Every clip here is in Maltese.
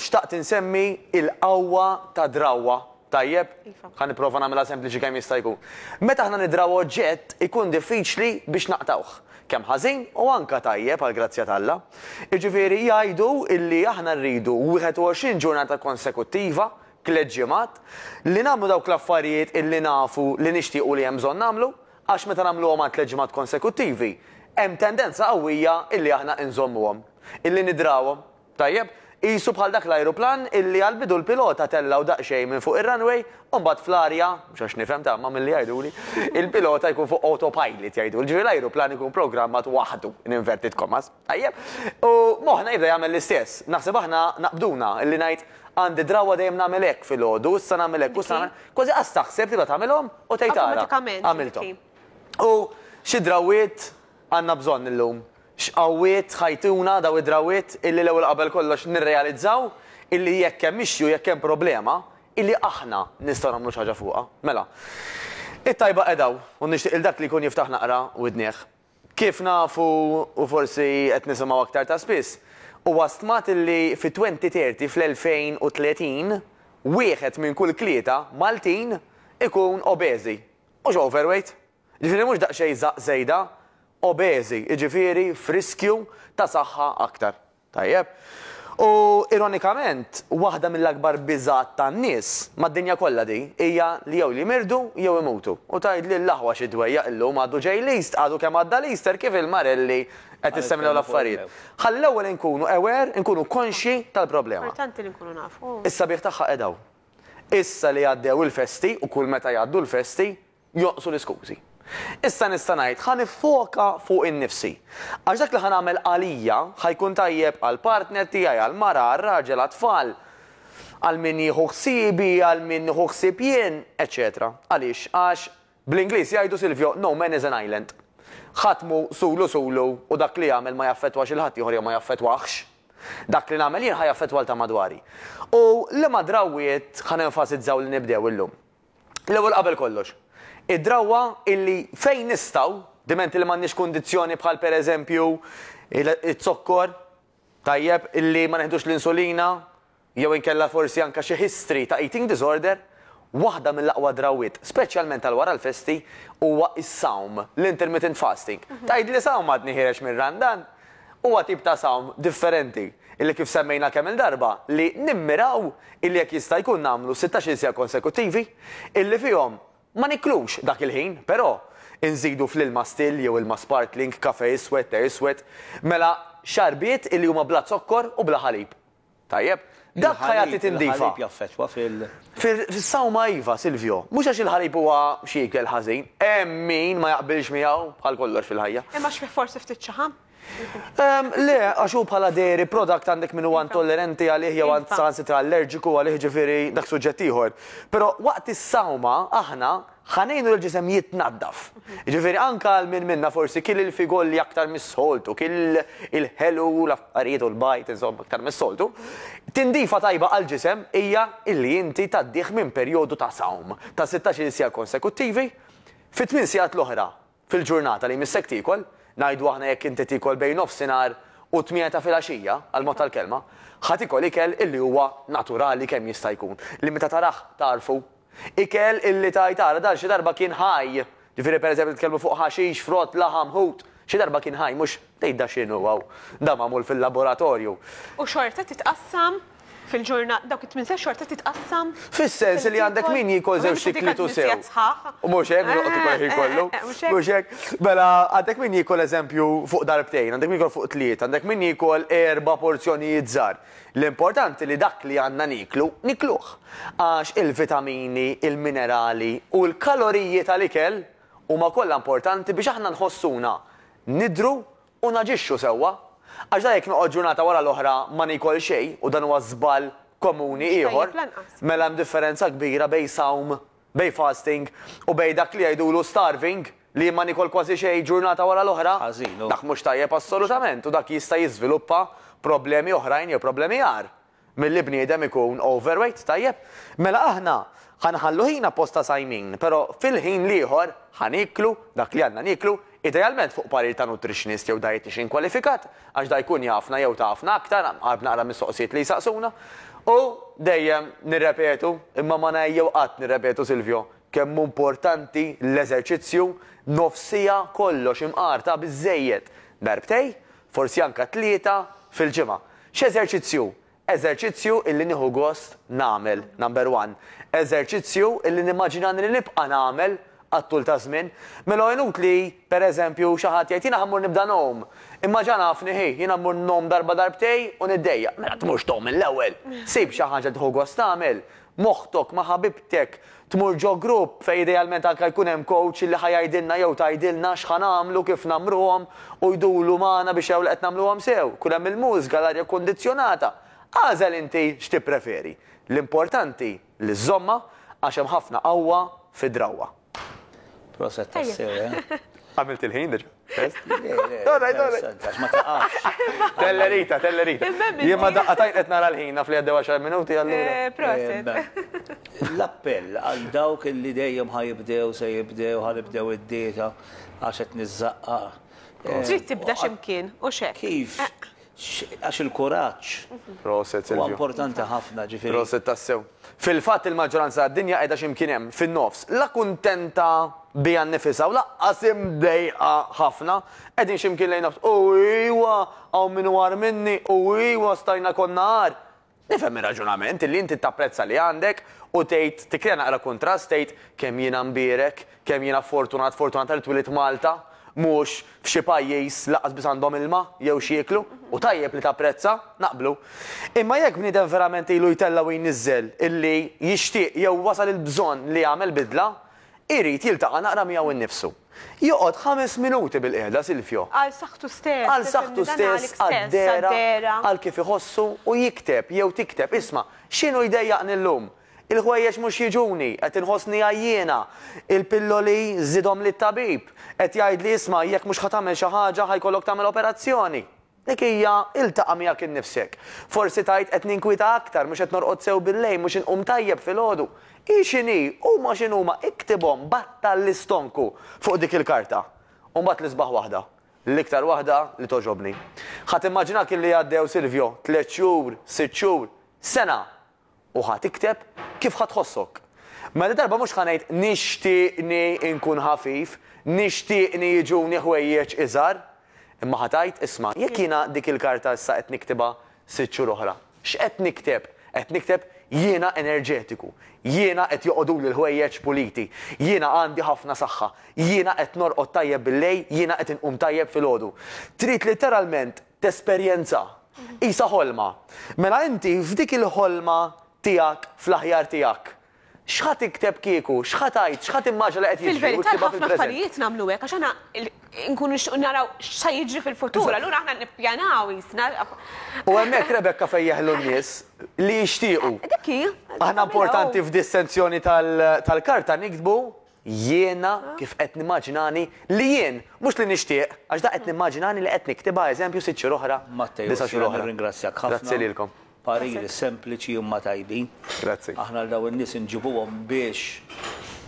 xtaqt insemmi il-qawwa ta' drawwa. Tajjeb, ħan nipprova nagħmilha sempliċi kemm jista' jkun. Meta aħna nidraw oġġett ikun diffiċli biex naqtawh. Kemm ħażin u anke tajjeb għal grazzja t'Alla. Jiġifieri jgħidu illi aħna rridu 21 ġurnata konsekuttiva, tliet ġimgħat, li nagħmlu dawk l-affarijiet illi nafu li nixtiequ li hemm bżonn nagħmlu, għax meta nagħmluhom għal tliet ġimgħat konsekuttivi, hemm tendenza qawwija illi aħna nżommuhom, illi nidrawhom. Tajjeb, qisu bħal dak l-ajruplan illi għal-bidu l-pilota tellaw daqsxejn minn fuq ir-runway u mbagħad fl-arja, mhux għax nifhem ta' ma milli jgħiduli, il-pilota jkun fuq autopilot jgħidu. Ġifieri l-ajruplan ikun programmat waħdu in inverted commas. Tajjeb, u moħħna jibda jagħmel l-istess. Naħseb aħna naqbduna illi ngħid għandi drawwa dejjem nagħmel hekk fil-għodu, issa nagħmel hekk, issa nagħmel kważi qas taħseb tibda tagħmelhom u tgħid ara. Għamilthom. U xi drawwiet għandna bżonn illum. X'qawwiet ħajtuna daw id-drawwiet illi l-ewwel qabel kollox nirrealizzaw illi jekk hemm issue jekk hemm problema illi aħna nistgħu nagħmlu xi ħaġa fuqha. Mela. It-tajba qedaw u nixtieq il dak li jkun jiftaħ naqra widnieh. Kif nafu u forsi qed nisimgħu aktar ta' spiss, huwa stmat illi fi-2030 fl-2030 wieħed minn kull tlieta Maltin ikun obeżi. Mhux overweight. Ġifieri mhux daqsxejn żejda. Obeżi, jiġifieri f'riskju ta' saħħa aktar. Tajjeb. U ironikament, waħda mill-akbar biżgħat tan-nies mad-dinja kollha di hija li jew li jmirdu jew imutu. U tgħid li l-aħwa xi dwejjaq illum għadu ġej l-East, għadu kemm għadda l-Easter kif il-marelli qed issemmilew l-affarijiet. Ħalli l-ewwel inkunu aware, inkunu konxi tal-problema. Importanti li nkunu nafu. Is-sabiħ tagħha qedaw. Issa li għaddew il-festi u kull meta jgħaddu l-festi joqsu l-iskużi. Issa nista' ngħid ħa nifoka fuq in-nifsi. Għax dak li ħa nagħmel għalija ħajkun tajjeb għall partner tiegħi, għall mara, għar-raġel, għat-tfal, għal min jieħu ħsiebi, għal min jieħu ħsieb jien, eċetera. Għaliex? Għax bl-Ingliż jgħidu Silvio, no man is an island. Ħatmu sulu u dak li jagħmel ma jaffettwax il-ħadd ieħor jew ma jaffettwaħx. Dak li nagħmel jien ħajaffettwa ta' madwari. U liema drawwiet ħa nenfasizzaw li nibdew illum. L-ewwel qabel kollox. Id-drawwa illi fejn nistgħu, dimenti li m'għandniex kundizzjoni bħal pereżempju it-zokkor, tajjeb illi ma neħdux l-insulina, jew inkella forsi anke xi history ta' eating disorder, waħda mill-aqwa drawwiet, speċjalment għal wara l-festi, huwa is-sawm, l-intermittent fasting. Tgħid li sawm għadni ħireġ mir-Randan, huwa tip ta' sawm differenti illi kif semmejna kemm il-darba li nimmiraw illi jekk jista' jkun nagħmlu 16 sija konsekuttivi illi fihom ma niklux dak il-ħin, però inżidu fl-ilma still jew ilma sparkling, kafe iswed, te iswed, mela xarbiet illi huma bla zokkor u bla ħalib. Tajjeb, dak ħajati tindifa. Il-ħalib jaffettwa fis-sawma iva, Silvio. Mhux għax il-ħalib huwa xiekel ħażin, hemm min ma jaqbilx miegħu bħal kollox fil-ħajja. Imma forsi ftit ċaħam? Le, għaxu bħala dairy product għandek minn huwa intollerenti għalih jew għand sansitra allerġiku għalih ġifieri dak suġġett ieħor. Però waqt is-sawma aħna ħanejnu l-ġisem jitnaddaf. Ġifieri anke għal minn minna forsi kiel il-figolli aktar mis-soltu, kiel il-ħelu l-affarijiet u l-bajt insomma aktar mis-soltu. Tindifa tajba għal-ġisem hija illi inti taddih minn perjodu ta' sawm ta' 16 sija konsekuttivi fit-8 sigħat l-oħra fil-ġurnata li missek tikol. Ngħidu aħna jekk inti tikol bejn nofsinhar u 8 ta' filgħaxija għal mod tal-kelma, ħadd ikol ikel illi huwa naturali kemm jista' jkun. Li meta taraħ tarfu. Ikel illi tajtara dan xi darba kien ħaj. Ġifieri pereżempju nitkellmu fuq ħaxix, frott, laħam, ħut. Xi darba kien ħaj mhux tgħidha x'inhu hawn. Da magħmul fil-laboratorju. U xorta titqassam fil-ġurnata dawk it-tminsa xorta titqassam. Fis-sens li għandek min jikol żewġ tiklitu sew. U mhux hekk noqgħod ikol jkollu. Mhux hekk. Mela għandek min jikol eżempju fuq darbtejn, għandek min jikol fuq tliet, għandek min jikol 4 porzjonijiet żgħar. L-importanti li dak li għandna niklu, nikluh. Għax il-vitamini, il-minerali u l-kaloriji tal-ikel huma kollha importanti biex aħna nħossuna nidru u naġixxu sewwa. Għax da jekk noqgħod ġurnata wara l-oħra ma nikol xejn u dan huwa żball komuni ieħor, mela hemm differenza kbira bejn sawm, bejn fasting u bejn dak li jgħidulu starving li ma nikol kważi xejn ġurnata wara l-oħra. Dak mhux tajjeb assolutament u dak jista' jiżviluppa problemi oħrajn jew problemi għar milli bniedem ikun overweight tajjeb. Mela aħna ħanħallu ħin apposta sajmin, però fil-ħin ieħor ħaniklu dak li għandna niklu Idealment fuq parir ta' nutritionist jew dietitian kwalifikat, għax da jkun jafna jew tafna aktar, għab naqra mistoqsijiet li jisaqsuna. U dejjem nirrepetu, imma ma jew qatt nirrepetu Silvio, kemm importanti l-eżerċizzju nofsija kollox imqarta biżejjed. Darbtej, forsi anka 3 fil-ġimgħa. X'eżerċizzju? Eżerċizzju illi nieħu gost nagħmel, number 1. Eżerċizzju illi nimmaġinani li nibqa' nagħmel għattul ta' żmien. Mela inutli, pereżempju, xi ħadd jgħid jiena ħammur nibda nom. Imma ġa nafni jiena mmur nom darba darbtej u niddejjaq. Mela tmurx tom mill-ewwel. Sib xi ħaġa tieħu gost tagħmel. Moħħtok ma' ħabibtek tmur ġo grupp fej idealment anke jkun hemm coach li ħajajdilna jew tgħidilna x'ħa nagħmlu kif nagħmluhom u jdulu magħna biex jew qed nagħmluhom sew. Kun hemm il-mużika l-arja kondizzjonata. Għażel inti x'tippreferi. L-importanti li żomma għax hemm ħafna qawwa fid-drawwa. Proset tas-sew, Għamilt il-ħin diġà. Għax ma taqax. Tellerita. Jien ma daqqatajn qed nara l-ħin naf li għaddew 10 minuti allura. Proset. L-appell għal dawk li dejjem ħajibdew se jibdew ħalibdew id-dieta għax qed niżaqqa. Trid tibda x'imkien u x'hekk. Kif? Għax il-kuraġġ. Proset, Huwa Silvio. importanti ħafna ġifieri. Proset tassew. Fil-fatt il-maġġoranza għad-dinja qiegħda x'imkien hemm fin-nofs. La kuntenta bija nnifisha u laqqas imdejqa ħafna qegħdin x'imkien lejn nofs. U iwa hawn min war minni, u iwa stajna konna għar. Nifhem ir-raġunament illi inti tapprezza li għandek u tgħid tikkrea naqra kontrast tgħid kemm jiena mbierek, kemm jiena fortunat li twilit Malta. Mhux f'xi pajjiż laqas biss għandhom ilma jew xi jieklu u tajjeb li tapprezza naqblu. Imma jekk bniedem verament ilu jtella u jniżżel illi jixtieq jew wasal il-bżonn li jagħmel bidla, irid jiltaqa' naqra miegħu innifsu. Joqgħod 5 minuti bil-qiegħda Silvio. Għal saħħtu stess. Għal saħħtu stess, għad-dera, għal kif iħossu u jikteb jew tikteb isma' x'inhu jdejjaqni llum. Il-ħwejjeġ mhux jiġuni, qed inħossni għajjiena, il-pilloli żidhom lit-tabib, qed jgħid li isma' jekk mhux ħadd tagħmel xi ħaġa ħajkollok tagħmel operazzjoni. Dik hija iltaqa' miegħek innifsek. Forsi tgħid qed ninkwita aktar, mhux qed norqod sew bil-lejl, mhux inqum tajjeb filgħodu. Hi x'inhi, huma x'inhuma iktibhom batta l-istonku fuq dik il-karta. U mbagħad l-isbaħ waħda. L-iktar waħda li toġobni. Ħadd immaġinak illi għaddew Silvio 3 xhur, 6 xhur, sena. U ħatikteb kif ħatħossok. Mela darba mhux ħanejt nixtieqni nkun ħafif, nixtieqni jiġuni ħwejjeġ iżgħar, imma ħatajt isma' jekk jiena dik il-karta issa qed niktibha 6 xhur oħra. X'qed nikteb? Qed nikteb jiena enerġetiku, jiena qed joqogħduli l-ħwejjeġ puliti, jiena għandi ħafna saħħa, jiena qed norqod tajjeb bil-lejl, jiena qed inqum tajjeb filgħodu. Trid literalment tesperjenza isa ħolma. Mela inti f'dik il-ħolma tiegħek fl-aħjar tiegħek. X'ħadd tikteb kieku, x'ħadd tgħid, x'ħadd immaġina li qed jiġri. Fil-verità ħafna affarijiet nagħmlu hekk għax aħna nkunu nixtiequ naraw x'sa jiġri fil-futur, allura aħna nippjanaw jisna. U hemmhekk Rebekka fejn jeħlu n-nies li jixtiequ. Dik hi. Aħna importanti f'distenzjoni tal-karta niktbu jiena kif qed nimmaġinani li jien mhux li nixtieq għax da qed nimmaġinani li qed niktibha eżempju 6 xhur oħra. Matteo, ringrazzjak ħafna. Grazzi lilkom. Pariri sempliċi u ma tajbin. Grazzi. Aħna daw in-nies inġibuhom biex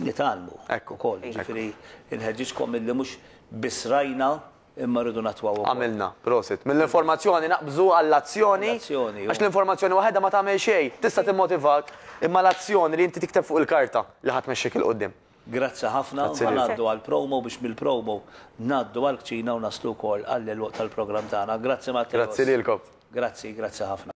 nitalmu. Ekku. Ukoll, ġifieri inħeġġixkom illi mhux biss rajna imma rridu natwaw. Għamilna, prosit. Mill-informazzjoni naqbżu għall-azzjoni. Għax l-informazzjoni waħedha ma tagħmel xejn, tista' timmotivak, imma l-azzjoni li inti tikteb fuq il-karta li ħadd mexxik il qudiem. Grazzi ħafna, ngħaddu għall-promo biex mill-promo ngħaddu għall-kċina u naslu wkoll għall-waqt tal-programm tagħna. Grazzi Matteo. Grazzi lilkom. Grazzi ħafna.